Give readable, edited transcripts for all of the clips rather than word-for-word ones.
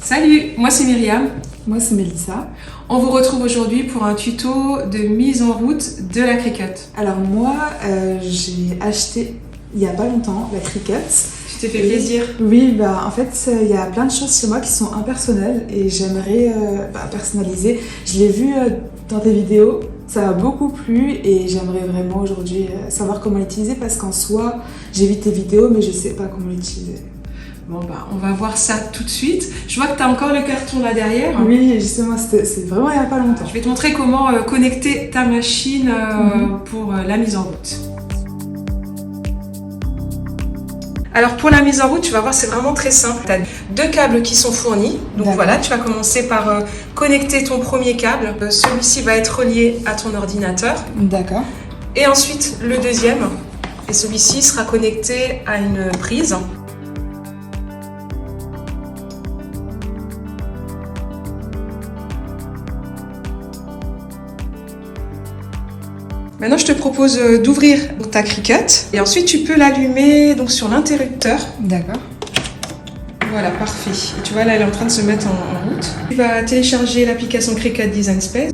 Salut, moi c'est Myriam. Moi c'est Mélissa. On vous retrouve aujourd'hui pour un tuto de mise en route de la Cricut. Alors moi j'ai acheté il y a pas longtemps la Cricut. Tu t'es fait plaisir? Oui, en fait il y a plein de choses chez moi qui sont impersonnelles et j'aimerais personnaliser. Je l'ai vu dans tes vidéos, ça m'a beaucoup plu et j'aimerais vraiment aujourd'hui savoir comment l'utiliser parce qu'en soi j'ai vu tes vidéos mais je sais pas comment l'utiliser. Bon on va voir ça tout de suite. Je vois que tu as encore le carton là derrière. Oui, justement, c'est vraiment il n'y a pas longtemps. Je vais te montrer comment connecter ta machine pour la mise en route. Alors pour la mise en route, tu vas voir, c'est vraiment très simple. Tu as deux câbles qui sont fournis. Donc voilà, tu vas commencer par connecter ton premier câble. Celui-ci va être relié à ton ordinateur. D'accord. Et ensuite le deuxième. Et celui-ci sera connecté à une prise. Maintenant, je te propose d'ouvrir ta Cricut et ensuite tu peux l'allumer donc sur l'interrupteur. D'accord. Voilà, parfait. Et tu vois, là, elle est en train de se mettre en route. Tu vas télécharger l'application Cricut Design Space.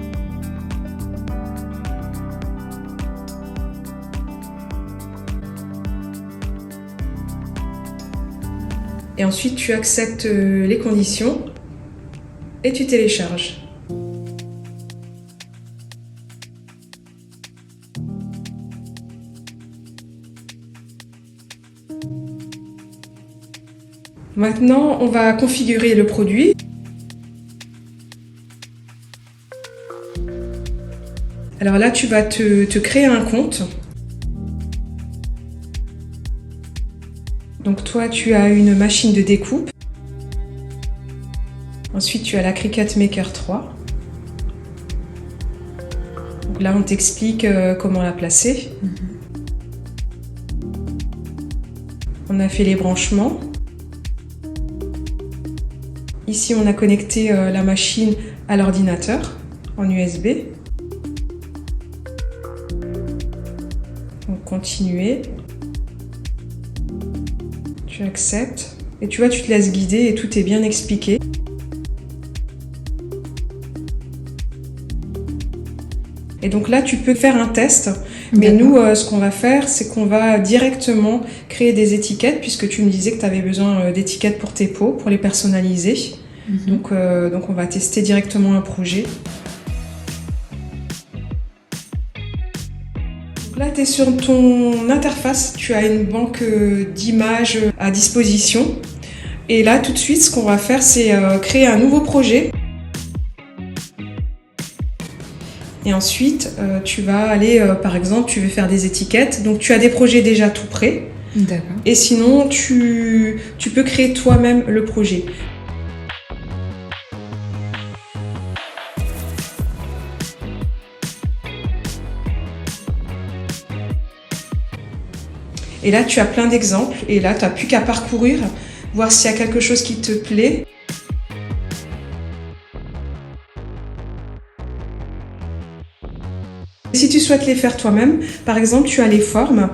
Et ensuite, tu acceptes les conditions et tu télécharges. Maintenant, on va configurer le produit. Alors là, tu vas te créer un compte. Donc toi, tu as une machine de découpe. Ensuite, tu as la Cricut Maker 3. Donc là, on t'explique comment la placer. On a fait les branchements. Ici, on a connecté la machine à l'ordinateur en USB. Donc, continuer. Tu acceptes. Et tu vois, tu te laisses guider et tout est bien expliqué. Et donc là, tu peux faire un test. Mais nous, ce qu'on va faire, c'est qu'on va directement créer des étiquettes, puisque tu me disais que tu avais besoin d'étiquettes pour tes pots, pour les personnaliser. Donc on va tester directement un projet. Donc là, tu es sur ton interface, tu as une banque d'images à disposition. Et là, tout de suite, ce qu'on va faire, c'est créer un nouveau projet. Et ensuite, tu vas aller, par exemple, tu veux faire des étiquettes. Donc, tu as des projets déjà tout prêts. D'accord. Et sinon, tu peux créer toi-même le projet. Et là, tu as plein d'exemples. Et là, tu n'as plus qu'à parcourir, voir s'il y a quelque chose qui te plaît. Si tu souhaites les faire toi-même, par exemple, tu as les formes.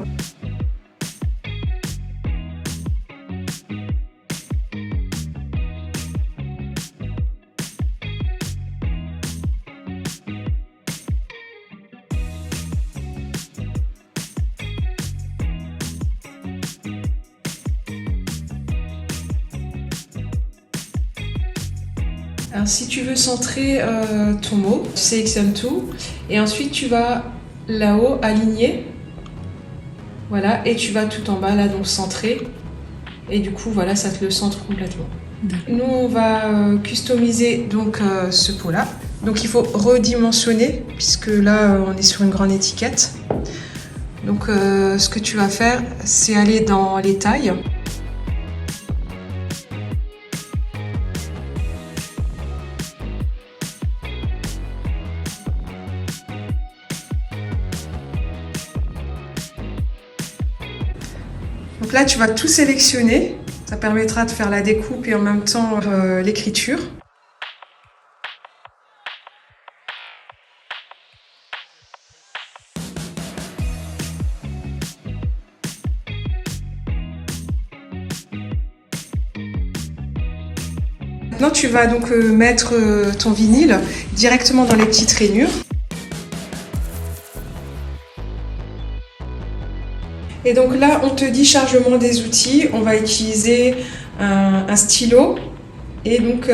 Alors, si tu veux centrer ton mot, tu sélectionnes tout et ensuite tu vas là-haut aligner. Voilà, et tu vas tout en bas là, donc centrer. Et du coup, voilà, ça te le centre complètement. Nous, on va customiser donc ce pot-là. Donc, il faut redimensionner puisque là, on est sur une grande étiquette. Donc, ce que tu vas faire, c'est aller dans les tailles. Donc là, tu vas tout sélectionner. Ça permettra de faire la découpe et en même temps l'écriture. Maintenant, tu vas donc mettre ton vinyle directement dans les petites rainures. Et donc là, on te dit chargement des outils. On va utiliser un stylo et donc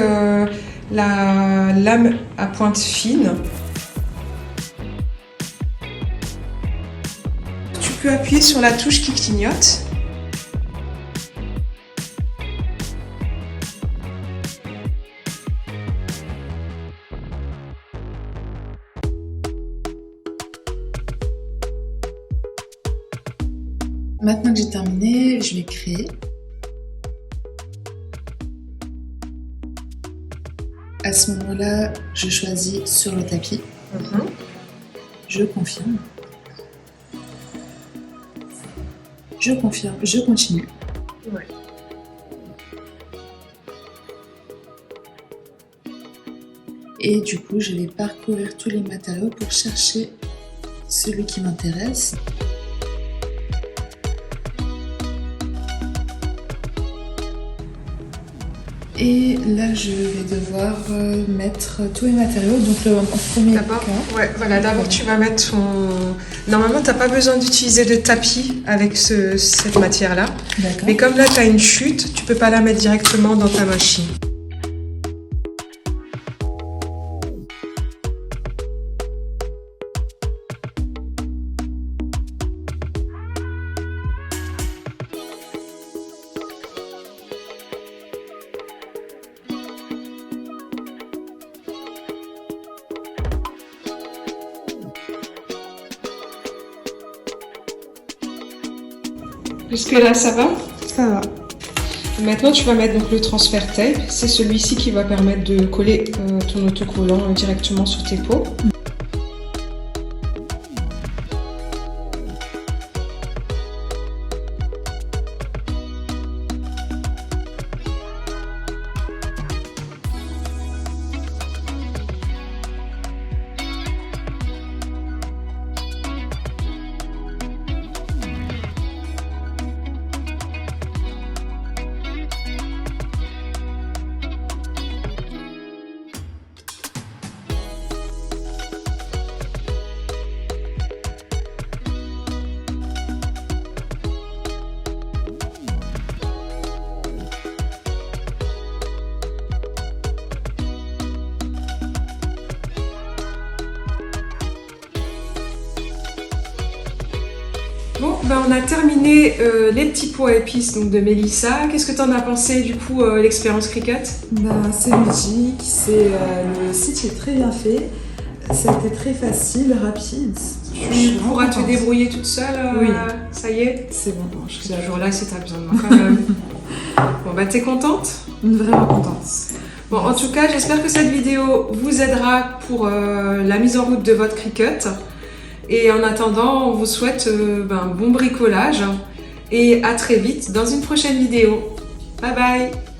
la lame à pointe fine. Tu peux appuyer sur la touche qui clignote. Maintenant que j'ai terminé, je vais créer. À ce moment-là, je choisis sur le tapis. Je confirme. Je confirme, je continue. Ouais. Et du coup, je vais parcourir tous les matériaux pour chercher celui qui m'intéresse. Et là, je vais devoir mettre tous les matériaux. Donc, en premier d'abord, d'abord tu vas mettre ton... Normalement, tu n'as pas besoin d'utiliser de tapis avec cette matière-là. Mais comme là, tu as une chute, tu ne peux pas la mettre directement dans ta machine. Jusque là, ça va? Ça va. Maintenant, tu vas mettre donc le transfert tape. C'est celui-ci qui va permettre de coller ton autocollant directement sur tes peaux. Bon, ben on a terminé les petits pots à épices donc, de Mélissa. Qu'est-ce que tu en as pensé du coup, l'expérience Cricut? C'est ludique, le site est très bien fait, ça a été très facile, rapide. Tu pourras te débrouiller toute seule, oui. Ça y est? C'est bon, non, Ce jour-là, si tu as besoin de moi quand même. Bon, bah t'es contente? Vraiment contente. Bon, en tout cas, j'espère que cette vidéo vous aidera pour la mise en route de votre Cricut. Et en attendant, on vous souhaite bon bricolage et à très vite dans une prochaine vidéo. Bye bye!